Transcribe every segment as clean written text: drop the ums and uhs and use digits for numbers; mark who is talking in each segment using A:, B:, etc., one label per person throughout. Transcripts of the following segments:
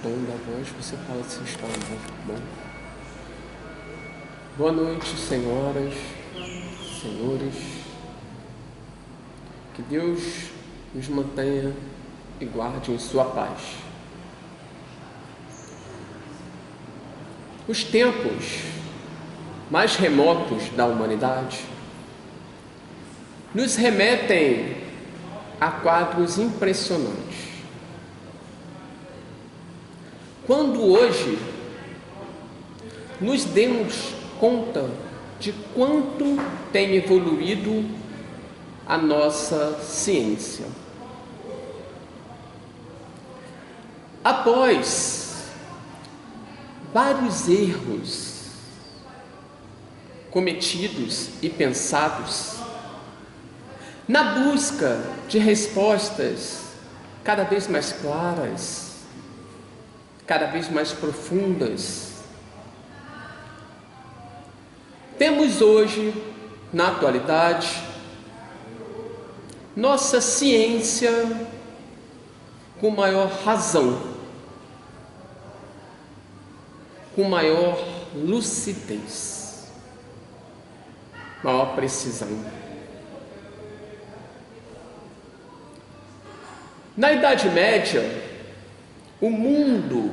A: tom da voz, você fala se está bom. Boa noite, senhoras, senhores. Que Deus nos mantenha e guarde em sua paz. Os tempos mais remotos da humanidade nos remetem a quadros impressionantes. Quando hoje nos demos conta de quanto tem evoluído a nossa ciência. Após vários erros cometidos e pensados, na busca de respostas cada vez mais claras, cada vez mais profundas, temos hoje, na atualidade, nossa ciência com maior razão, com maior lucidez, maior precisão. Na Idade Média, o mundo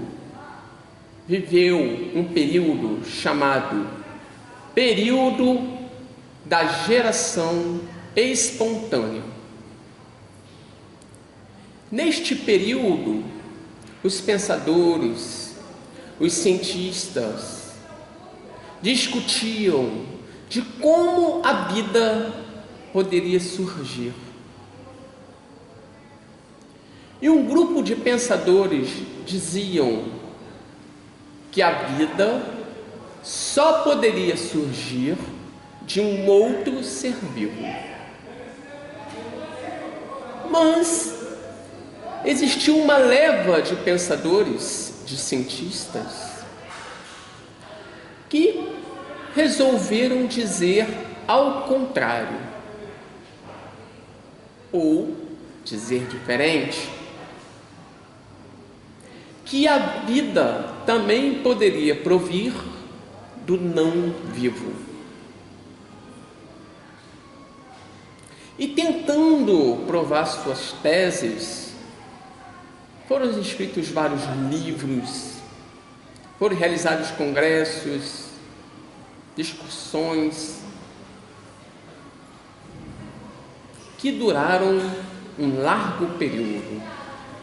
A: viveu um período chamado período da geração espontânea. Neste período, os pensadores, os cientistas discutiam de como a vida poderia surgir. E um grupo de pensadores diziam que a vida só poderia surgir de um outro ser vivo. Mas existiu uma leva de pensadores, de cientistas, que resolveram dizer ao contrário, ou dizer diferente, que a vida também poderia provir do não vivo. E tentando provar suas teses, foram escritos vários livros, foram realizados congressos, discussões, que duraram um largo período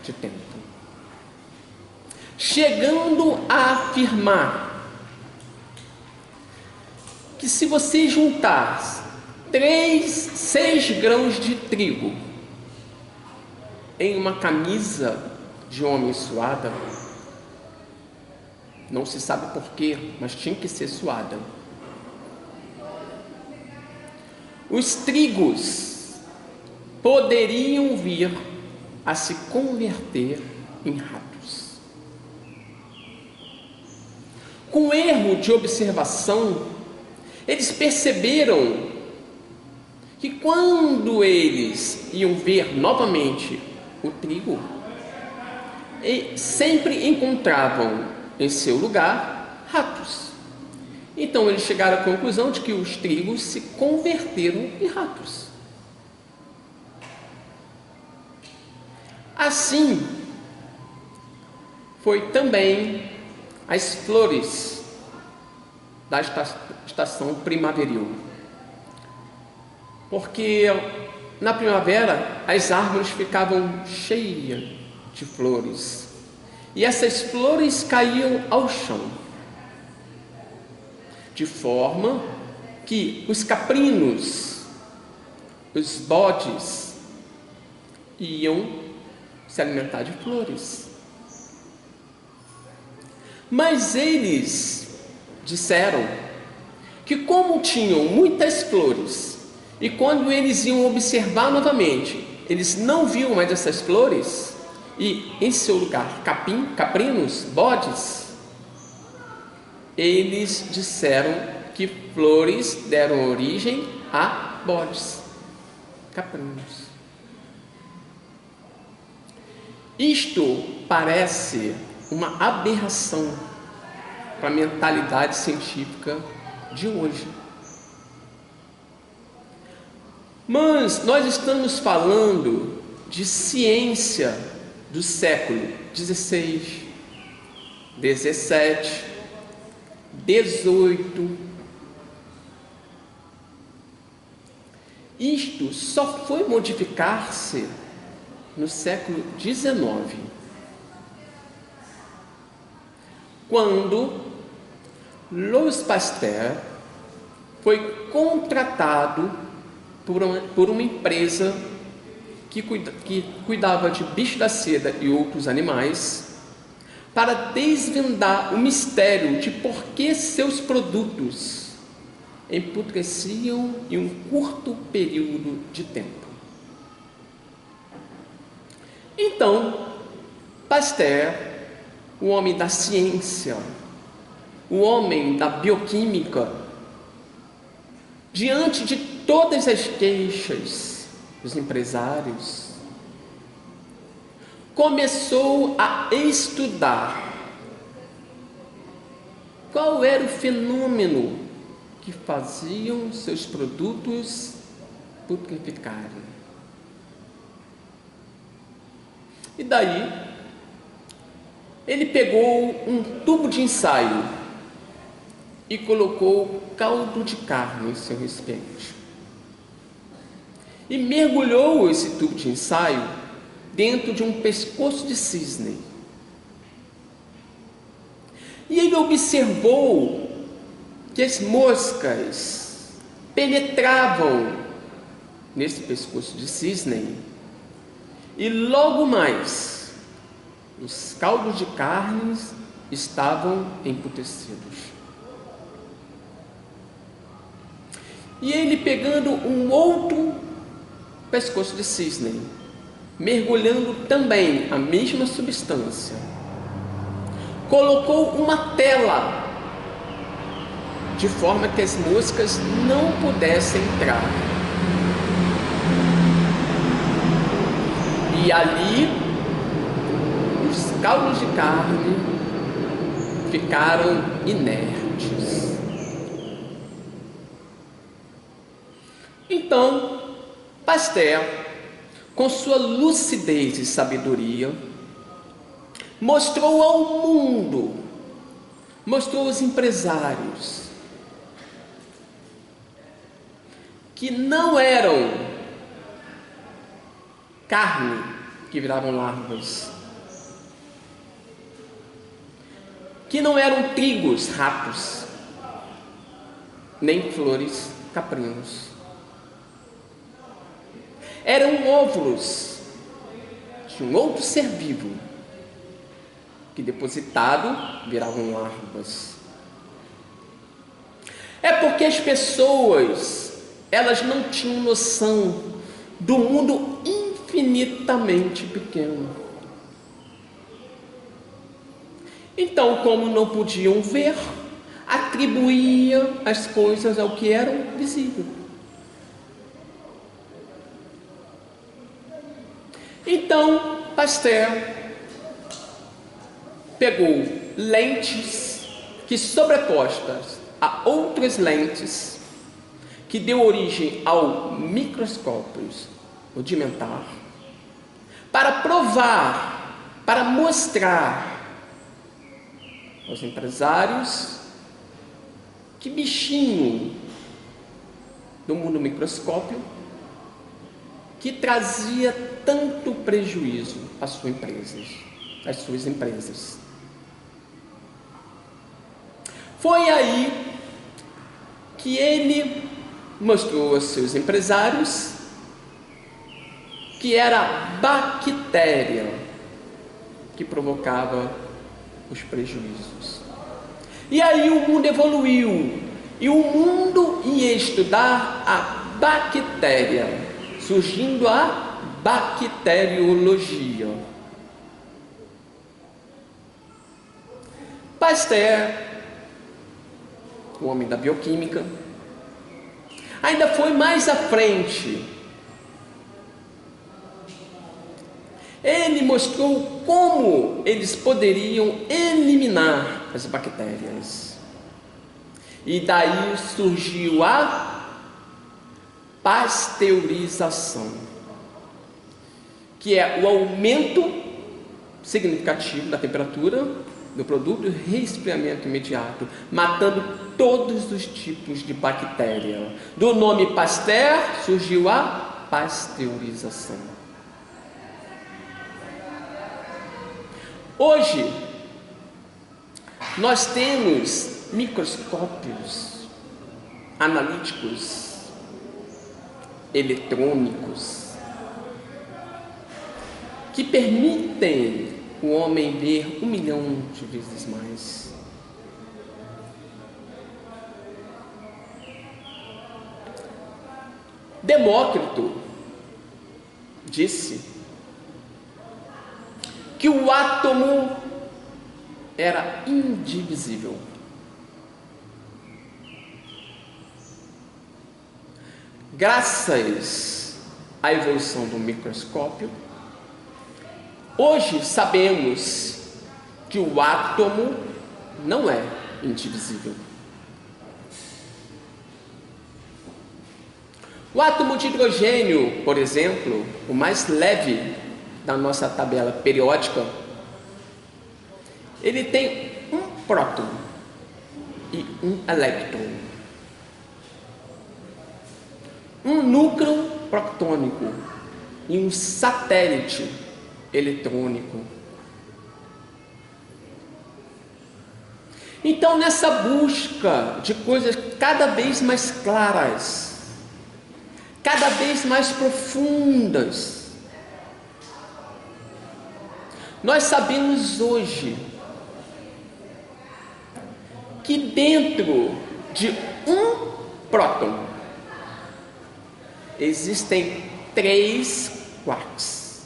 A: de tempo, chegando a afirmar que se você juntar 6 grãos de trigo em uma camisa de homem suada, não se sabe porquê, mas tinha que ser suada, os trigos poderiam vir a se converter em ratos. Com erro de observação, eles perceberam que quando eles iam ver novamente o trigo, sempre encontravam em seu lugar ratos. Então eles chegaram à conclusão de que os trigos se converteram em ratos. Assim foi também as flores da estação primaveril, porque na primavera as árvores ficavam cheias de flores e essas flores caíam ao chão, de forma que os caprinos, os bodes, iam se alimentar de flores. Mas eles disseram que como tinham muitas flores e quando eles iam observar novamente, eles não viam mais essas flores e em seu lugar caprinos, bodes, eles disseram que flores deram origem a bodes, caprinos. Isto parece uma aberração para a mentalidade científica de hoje. Mas nós estamos falando de ciência do século XVI, XVII, XVIII. Isto só foi modificar-se no século XIX, quando Louis Pasteur foi contratado por uma empresa que cuidava de bicho da seda e outros animais, para desvendar o mistério de por que seus produtos emputreciam em um curto período de tempo. Então, Pasteur, o homem da ciência, o homem da bioquímica, diante de todas as queixas dos empresários, começou a estudar qual era o fenômeno que faziam seus produtos putreficarem. E daí, ele pegou um tubo de ensaio e colocou caldo de carne em seu recipiente. E mergulhou esse tubo de ensaio dentro de um pescoço de cisne. E ele observou que as moscas penetravam nesse pescoço de cisne e logo mais os caldos de carnes estavam emputecidos. E ele, pegando um outro pescoço de cisne, mergulhando também a mesma substância, colocou uma tela de forma que as moscas não pudessem entrar. E ali os caldos de carne ficaram inertes. Então, Pasteur, com sua lucidez e sabedoria, mostrou ao mundo, mostrou aos empresários, que não eram carne que viravam larvas, que não eram trigos, ratos, nem flores, caprinos. Eram óvulos de um outro ser vivo, que depositado viravam larvas. É porque as pessoas, elas não tinham noção do mundo infinitamente pequeno. Então, como não podiam ver, atribuíam as coisas ao que eram visível. Então, Pasteur pegou lentes que, sobrepostas a outras lentes, que deu origem ao microscópio rudimentar, para provar, para mostrar aos empresários que bichinho do mundo microscópio que trazia tanto prejuízo às suas empresas. Foi aí que ele mostrou aos seus empresários que era a bactéria que provocava os prejuízos. E aí o mundo evoluiu, e o mundo ia estudar a bactéria, surgindo a bacteriologia. Pasteur, o homem da bioquímica, ainda foi mais à frente. Ele mostrou como eles poderiam eliminar as bactérias. E daí surgiu a pasteurização, que é o aumento significativo da temperatura do produto e o resfriamento imediato, matando todos os tipos de bactéria. Do nome Pasteur surgiu a pasteurização. Hoje, nós temos microscópios analíticos, eletrônicos, que permitem o homem ver 1 milhão de vezes mais. Demócrito disse que o átomo era indivisível. Graças à evolução do microscópio, hoje sabemos que o átomo não é indivisível. O átomo de hidrogênio, por exemplo, o mais leve da nossa tabela periódica, ele tem um próton e um elétron. Um núcleo protônico e um satélite eletrônico. Então, nessa busca de coisas cada vez mais claras, cada vez mais profundas, nós sabemos hoje que dentro de um próton existem 3 quarks.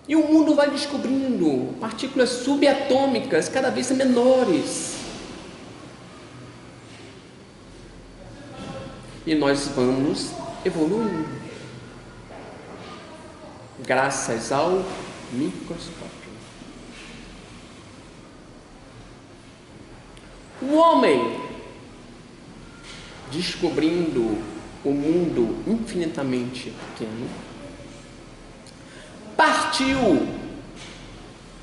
A: E o mundo vai descobrindo partículas subatômicas cada vez menores. E nós vamos evoluindo, graças ao microscópio. O homem, descobrindo o mundo infinitamente pequeno, partiu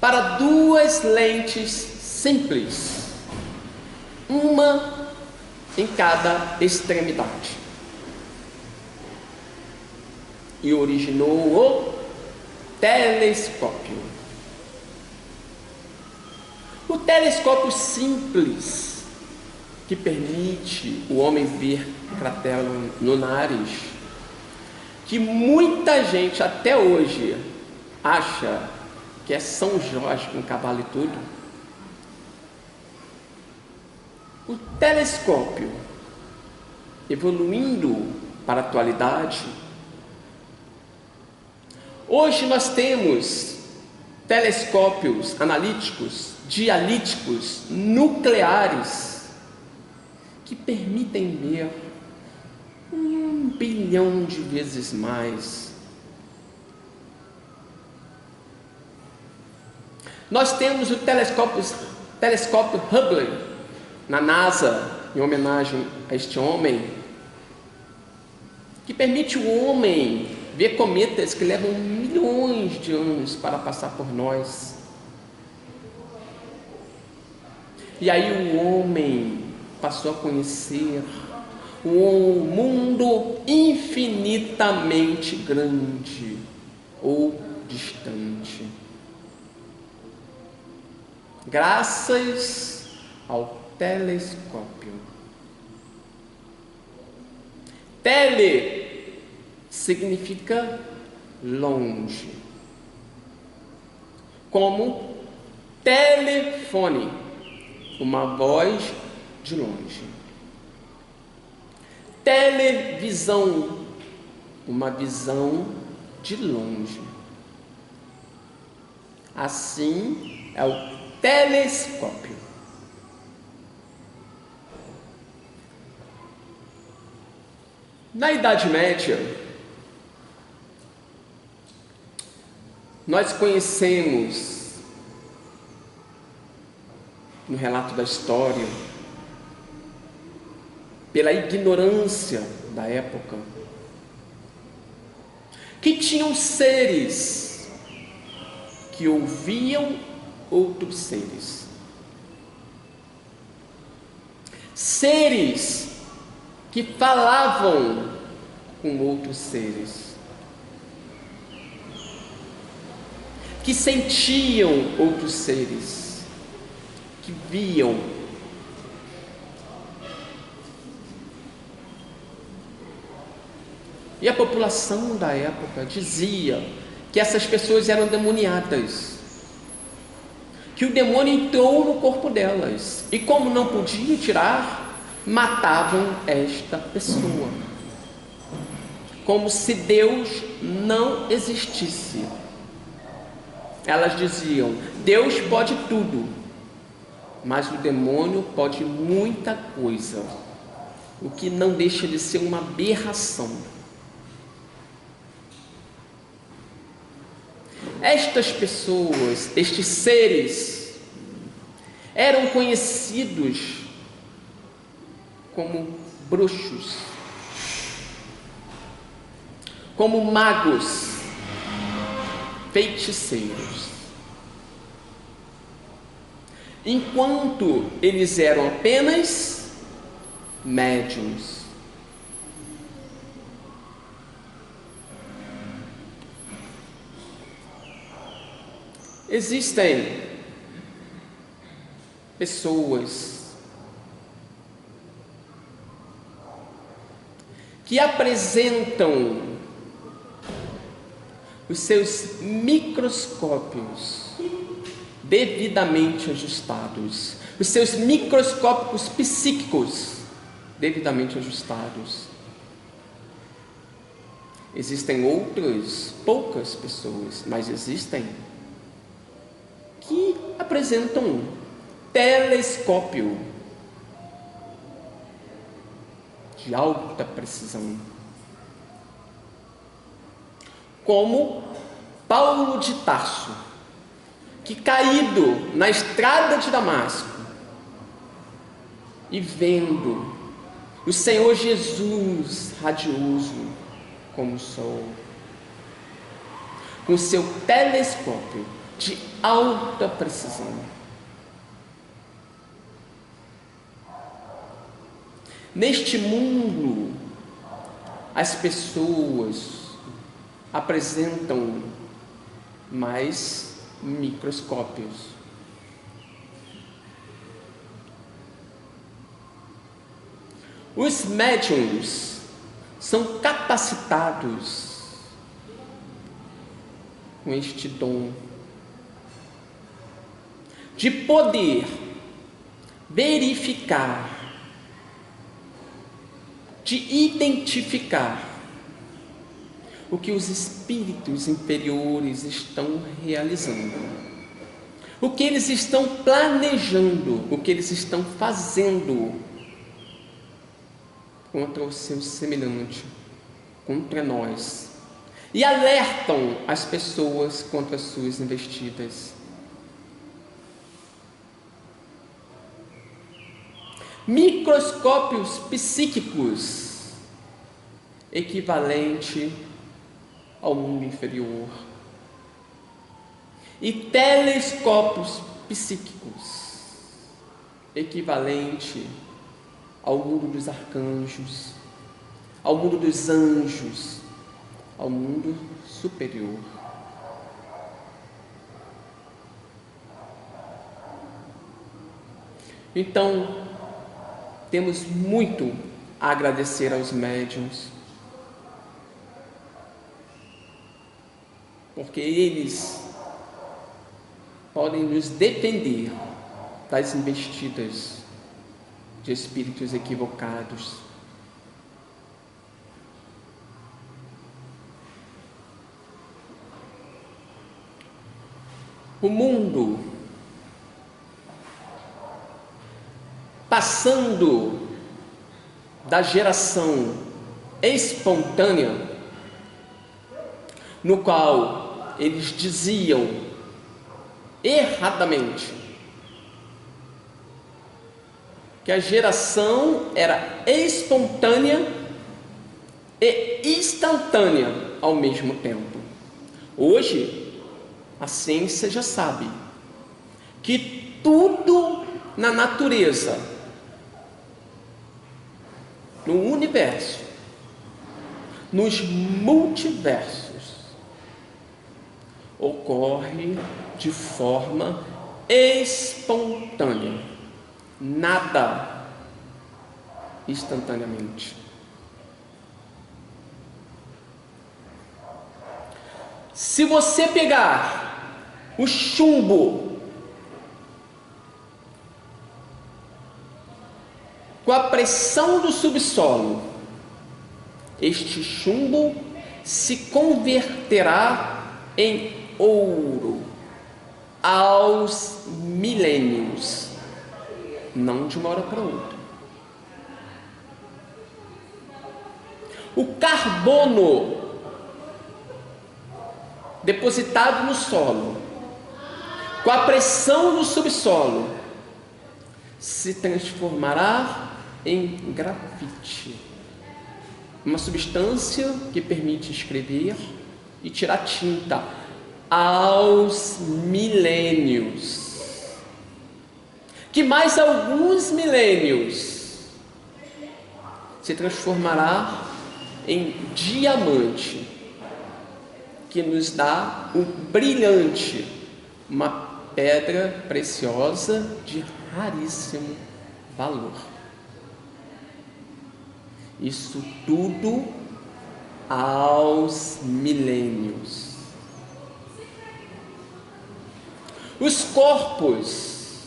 A: para 2 lentes simples, uma em cada extremidade, e originou o telescópio. O telescópio simples, que permite o homem ver crateras lunares, que muita gente até hoje acha que é São Jorge com cavalo e tudo. O telescópio, evoluindo para a atualidade, hoje nós temos telescópios analíticos, dialíticos, nucleares, que permitem ver 1 bilhão de vezes mais. Nós temos o telescópio Hubble na NASA, em homenagem a este homem, que permite o homem ver cometas que levam milhões de anos para passar por nós. E aí o homem passou a conhecer um mundo infinitamente grande ou distante, graças ao telescópio. Tele significa longe, como telefone, uma voz de longe. Televisão, uma visão de longe. Assim é o telescópio. Na Idade Média, Nós conhecemos, no relato da história, pela ignorância da época, que tinham seres que ouviam outros seres. Seres que falavam com outros seres, que sentiam outros seres, que viam. E a população da época dizia que essas pessoas eram demoniadas, que o demônio entrou no corpo delas, e como não podia tirar, matavam esta pessoa, como se Deus não existisse. Elas diziam: Deus pode tudo, mas o demônio pode muita coisa, o que não deixa de ser uma aberração. Estas pessoas, estes seres, eram conhecidos como bruxos, como magos, feiticeiros, enquanto eles eram apenas médiuns. Existem pessoas que apresentam os seus microscópios devidamente ajustados, os seus microscópios psíquicos devidamente ajustados. Existem outras, poucas pessoas, mas existem, que apresentam um telescópio de alta precisão, como Paulo de Tarso, que, caído na estrada de Damasco e vendo o Senhor Jesus radioso como o sol, com seu telescópio de alta precisão, neste mundo, as pessoas apresentam mais microscópios. Os médiuns são capacitados com este dom de poder verificar, de identificar o que os espíritos inferiores estão realizando, o que eles estão planejando, o que eles estão fazendo contra o seu semelhante, contra nós, e alertam as pessoas contra as suas investidas. Microscópios psíquicos, equivalente ao mundo inferior, e telescópios psíquicos, equivalente ao mundo dos arcanjos, ao mundo dos anjos, ao mundo superior. Então, temos muito a agradecer aos médiuns, porque eles podem nos defender das investidas de espíritos equivocados. O mundo, passando da geração espontânea, no qual eles diziam erradamente que a geração era espontânea e instantânea ao mesmo tempo. Hoje, a ciência já sabe que tudo na natureza, no universo, nos multiversos, ocorre de forma espontânea, nada instantaneamente. Se você pegar o chumbo com a pressão do subsolo, este chumbo se converterá em ouro aos milênios, não de uma hora para outra. O carbono depositado no solo, com a pressão do subsolo, se transformará em grafite, uma substância que permite escrever e tirar tinta aos milênios, que mais alguns milênios se transformará em diamante, que nos dá o brilhante, uma pedra preciosa de raríssimo valor. Isso tudo aos milênios. Os corpos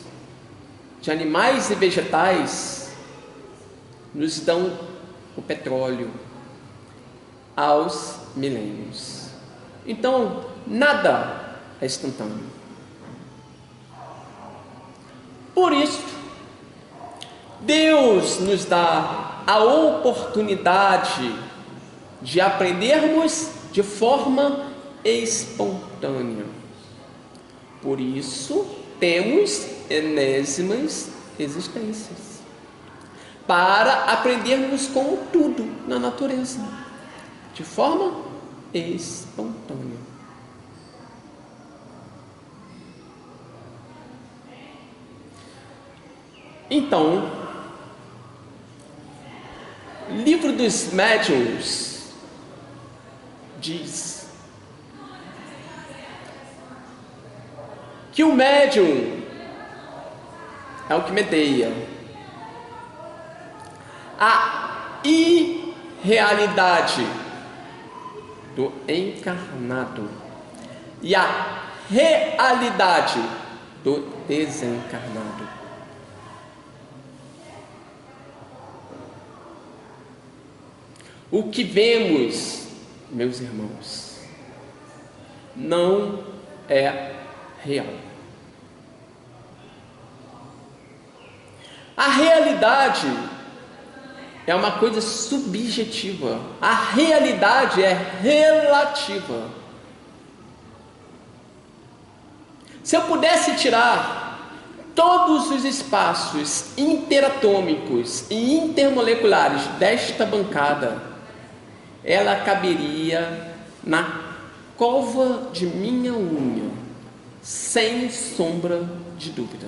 A: de animais e vegetais nos dão o petróleo aos milênios. Então, nada é instantâneo. Por isso, Deus nos dá a oportunidade de aprendermos de forma espontânea. Por isso, temos enésimas existências, para aprendermos com tudo na natureza, de forma espontânea. Então, Livro dos Médiuns diz que o médium é o que medeia a irrealidade do encarnado e a realidade do desencarnado. O que vemos, meus irmãos, não é real. A realidade é uma coisa subjetiva. A realidade é relativa. Se eu pudesse tirar todos os espaços interatômicos e intermoleculares desta bancada, ela caberia na cova de minha unha, sem sombra de dúvida.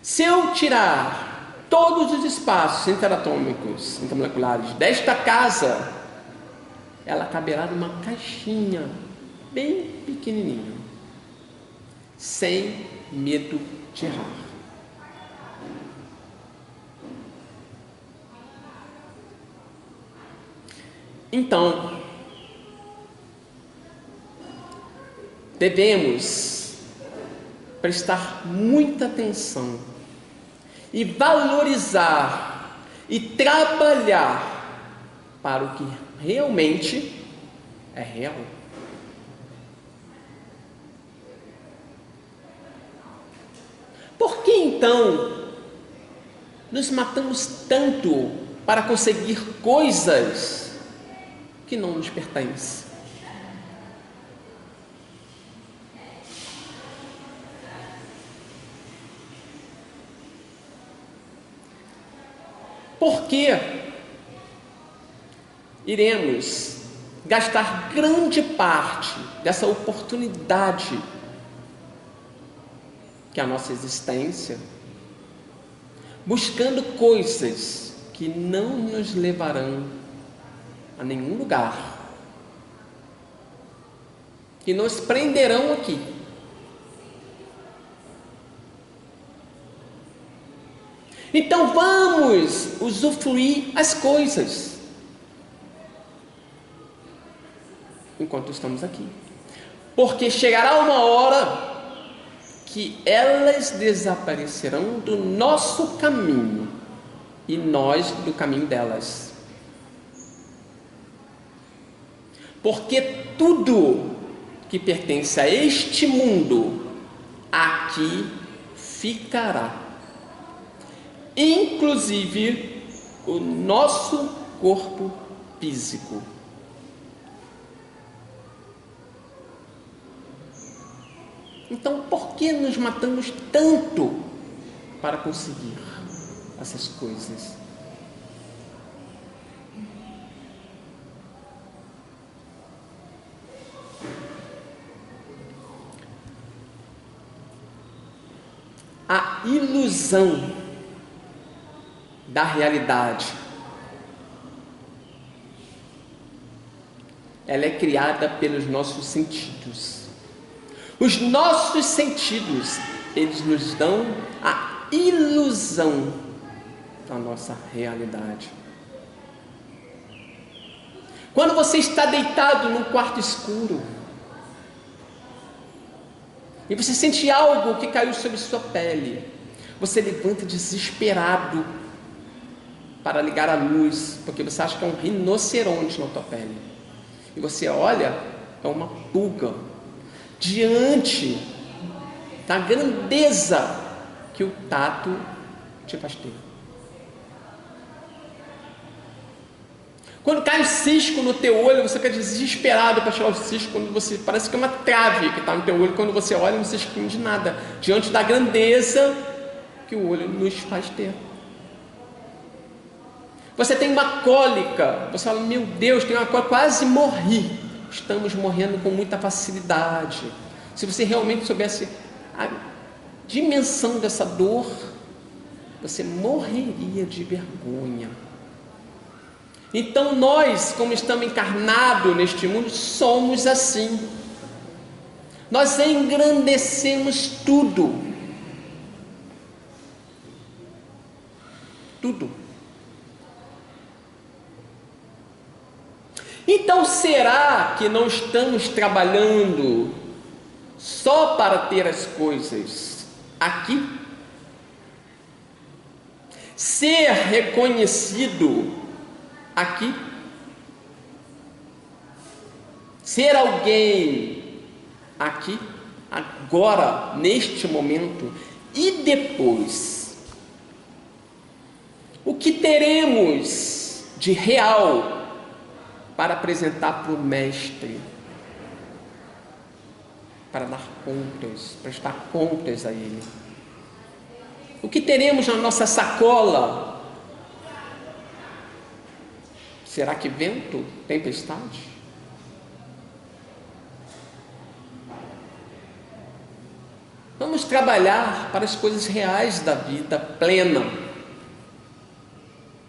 A: Se eu tirar todos os espaços interatômicos, intermoleculares desta casa, ela caberá numa caixinha bem pequenininha, sem medo de errar. Então, devemos prestar muita atenção e valorizar e trabalhar para o que realmente é real. Por que então nos matamos tanto para conseguir coisas que não nos pertence. Por que iremos gastar grande parte dessa oportunidade que é a nossa existência buscando coisas que não nos levarão a nenhum lugar, que nos prenderão aqui? Então vamos usufruir as coisas enquanto estamos aqui, porque chegará uma hora que elas desaparecerão do nosso caminho e nós do caminho delas, porque tudo que pertence a este mundo aqui ficará, inclusive o nosso corpo físico. Então, por que nos matamos tanto para conseguir essas coisas? A ilusão da realidade, ela é criada pelos nossos sentidos. Os nossos sentidos, eles nos dão a ilusão da nossa realidade. Quando você está deitado num quarto escuro e você sente algo que caiu sobre sua pele, você levanta desesperado para ligar a luz, porque você acha que é um rinoceronte na tua pele. E você olha, é uma pulga, diante da grandeza que o tato te faz ter. Quando cai um cisco no teu olho, você fica desesperado para tirar o cisco, quando você parece que é uma trave que está no teu olho, quando você olha não se esquina de nada, diante da grandeza que o olho nos faz ter. Você tem uma cólica, você fala, meu Deus, tem uma cólica, quase morri. Estamos morrendo com muita facilidade. Se você realmente soubesse a dimensão dessa dor, você morreria de vergonha. Então nós, como estamos encarnados neste mundo, somos assim. Nós engrandecemos tudo. Tudo. Então será que não estamos trabalhando só para ter as coisas aqui? Ser reconhecido aqui? Ser alguém aqui, agora, neste momento, e depois? O que teremos de real para apresentar para o Mestre, para dar contas, prestar contas a Ele? O que teremos na nossa sacola? Será que vento, tempestade? Vamos trabalhar para as coisas reais da vida plena,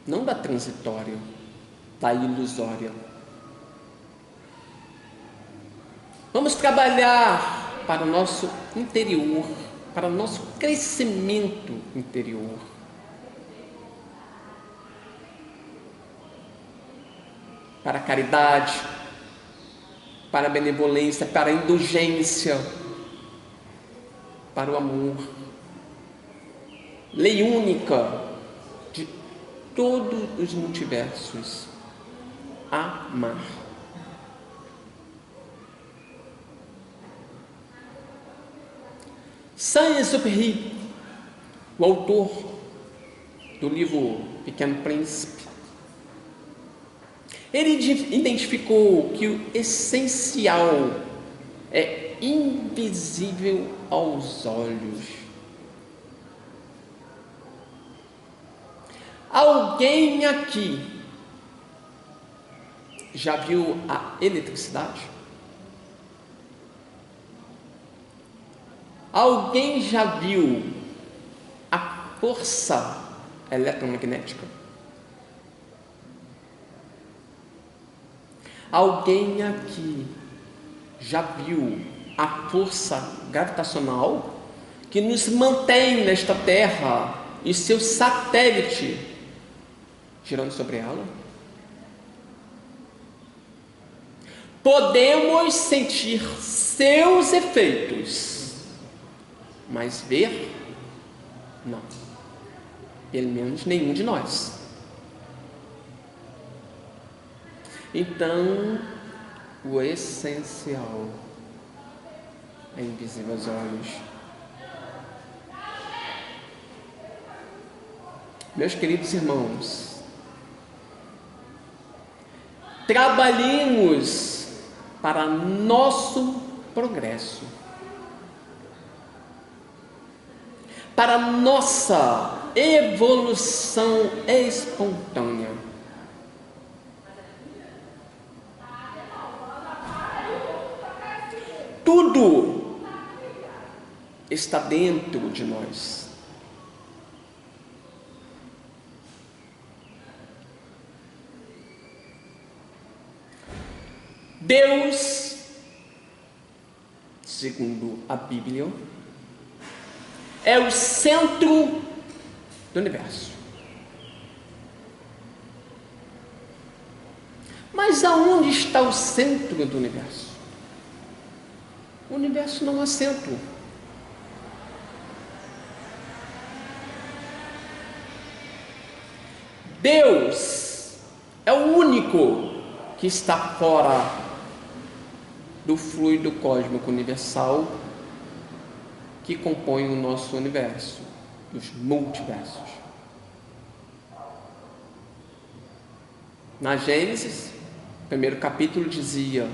A: não da transitória, da ilusória. Vamos trabalhar para o nosso interior, para o nosso crescimento interior. Para a caridade, para a benevolência, para a indulgência, para o amor. Lei única de todos os multiversos: amar. Saint-Exupéry, o autor do livro Pequeno Príncipe, Ele identificou que o essencial é invisível aos olhos. Alguém aqui já viu a eletricidade? Alguém já viu a força eletromagnética? Alguém aqui já viu a força gravitacional que nos mantém nesta Terra e seu satélite girando sobre ela? Podemos sentir seus efeitos, mas ver? Não. Pelo menos nenhum de nós. Então, o essencial é invisível aos olhos. Meus queridos irmãos, trabalhemos para nosso progresso, para nossa evolução espontânea. Tudo está dentro de nós. Deus, segundo a Bíblia, é o centro do universo. Mas aonde está o centro do universo? O universo não é centro. Deus é o único que está fora do fluido cósmico universal que compõe o nosso universo, os multiversos. Na Gênesis, primeiro capítulo, dizia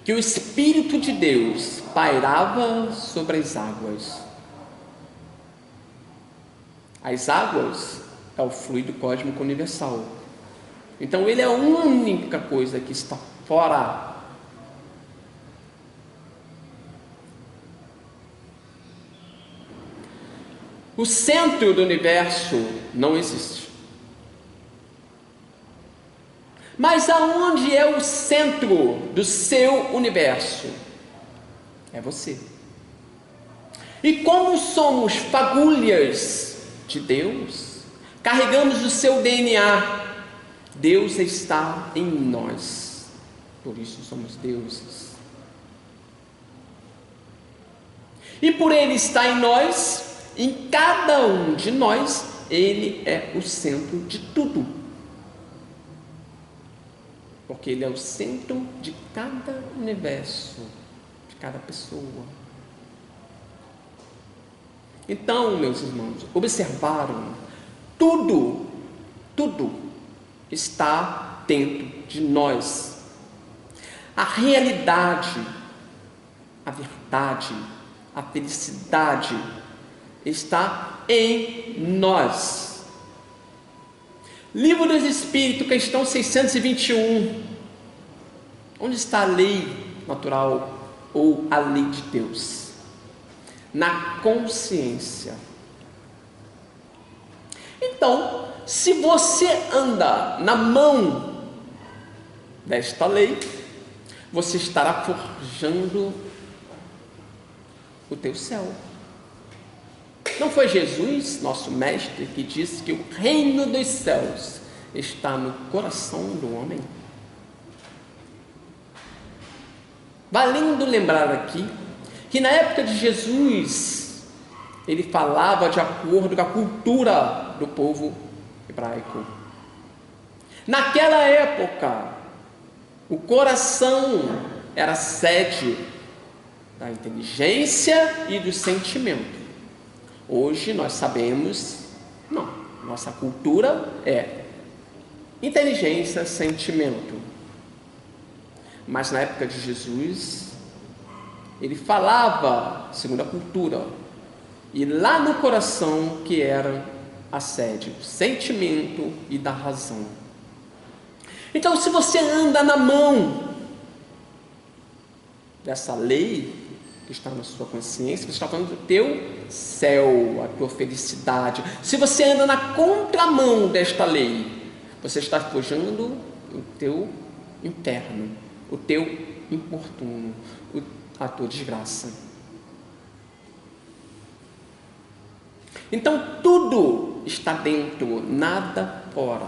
A: que o Espírito de Deus pairava sobre as águas. As águas é o fluido cósmico universal. Então ele é a única coisa que está fora. O centro do universo não existe. Mas aonde é o centro do seu universo? É você. E como somos fagulhas de Deus, carregamos o seu DNA, Deus está em nós. Por isso somos deuses. E por Ele estar em nós, em cada um de nós, Ele é o centro de tudo. Porque Ele é o centro de cada universo, de cada pessoa. Então, meus irmãos, observaram? Tudo está dentro de nós. A realidade, a verdade, a felicidade está em nós. Livro dos Espíritos, questão 621. Onde está a lei natural ou a lei de Deus? Na consciência. Então, se você anda na mão desta lei, você estará forjando o teu céu. Não foi Jesus, nosso mestre, que disse que o reino dos céus está no coração do homem? Valendo lembrar aqui que na época de Jesus, ele falava de acordo com a cultura do povo hebraico. Naquela época, o coração era a sede da inteligência e do sentimento. Hoje nós sabemos, não, nossa cultura é inteligência, sentimento. Mas na época de Jesus, ele falava segundo a cultura, e lá no coração que era a sede, o sentimento e da razão. Então, se você anda na mão dessa lei que está na sua consciência, você está falando do teu céu, a tua felicidade. Se você anda na contramão desta lei, você está forjando o teu interno, o teu importuno, a tua desgraça. Então tudo está dentro, nada fora.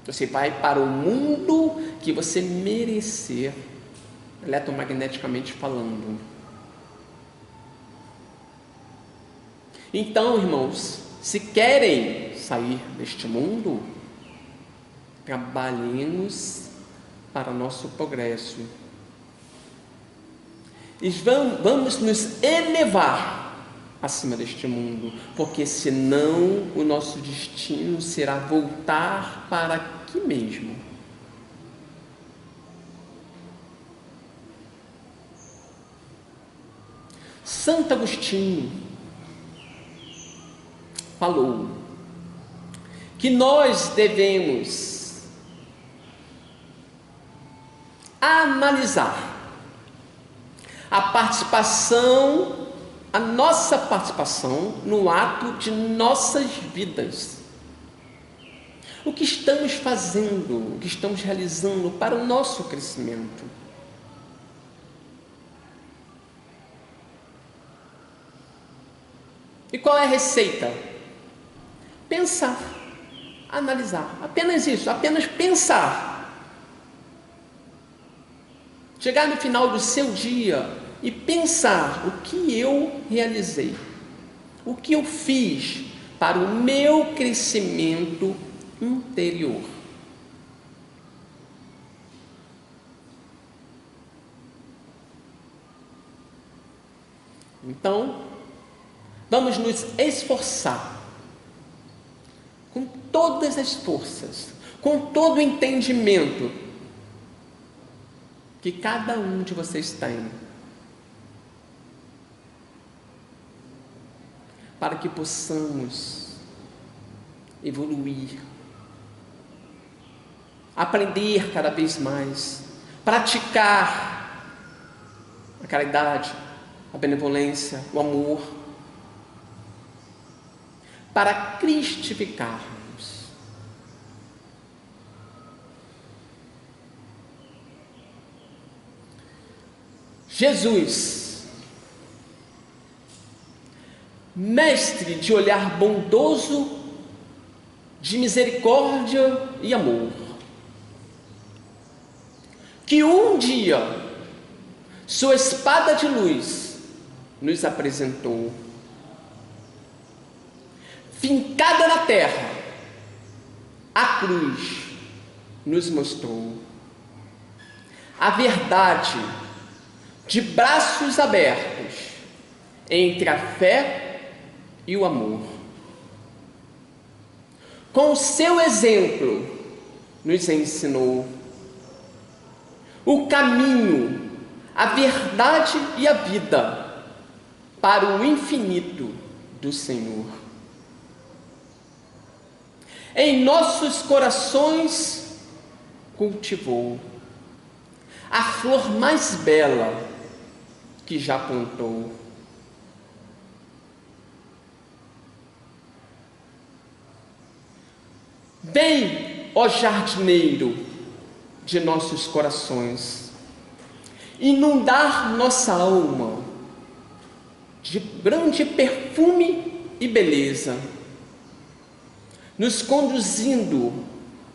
A: Você vai para o mundo que você merecer, eletromagneticamente falando. Então, irmãos, se querem sair deste mundo, trabalhemos para nosso progresso. E vamos nos elevar acima deste mundo, porque senão o nosso destino será voltar para aqui mesmo. Santo Agostinho falou que nós devemos analisar a nossa participação no ato de nossas vidas. O que estamos fazendo, o que estamos realizando para o nosso crescimento. E qual é a receita? Pensar, analisar, apenas isso, apenas pensar. Chegar no final do seu dia e pensar o que eu realizei, o que eu fiz para o meu crescimento interior. Então, vamos nos esforçar com todas as forças, com todo o entendimento que cada um de vocês tem, para que possamos evoluir, aprender cada vez mais, praticar a caridade, a benevolência, o amor, para cristificarmos. Jesus, mestre de olhar bondoso, de misericórdia e amor, que um dia sua espada de luz nos apresentou, fincada na terra, a cruz nos mostrou a verdade de braços abertos entre a fé e o amor. Com o seu exemplo, nos ensinou o caminho, a verdade e a vida para o infinito do Senhor. Em nossos corações cultivou a flor mais bela que já plantou. Vem, ó jardineiro de nossos corações, inundar nossa alma de grande perfume e beleza, nos conduzindo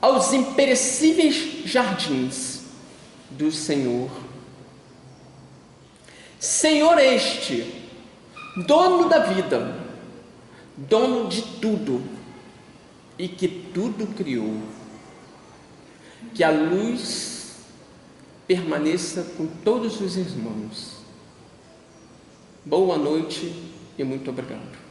A: aos imperecíveis jardins do Senhor. Senhor este, dono da vida, dono de tudo e que tudo criou, que a luz permaneça com todos os irmãos. Boa noite e muito obrigado.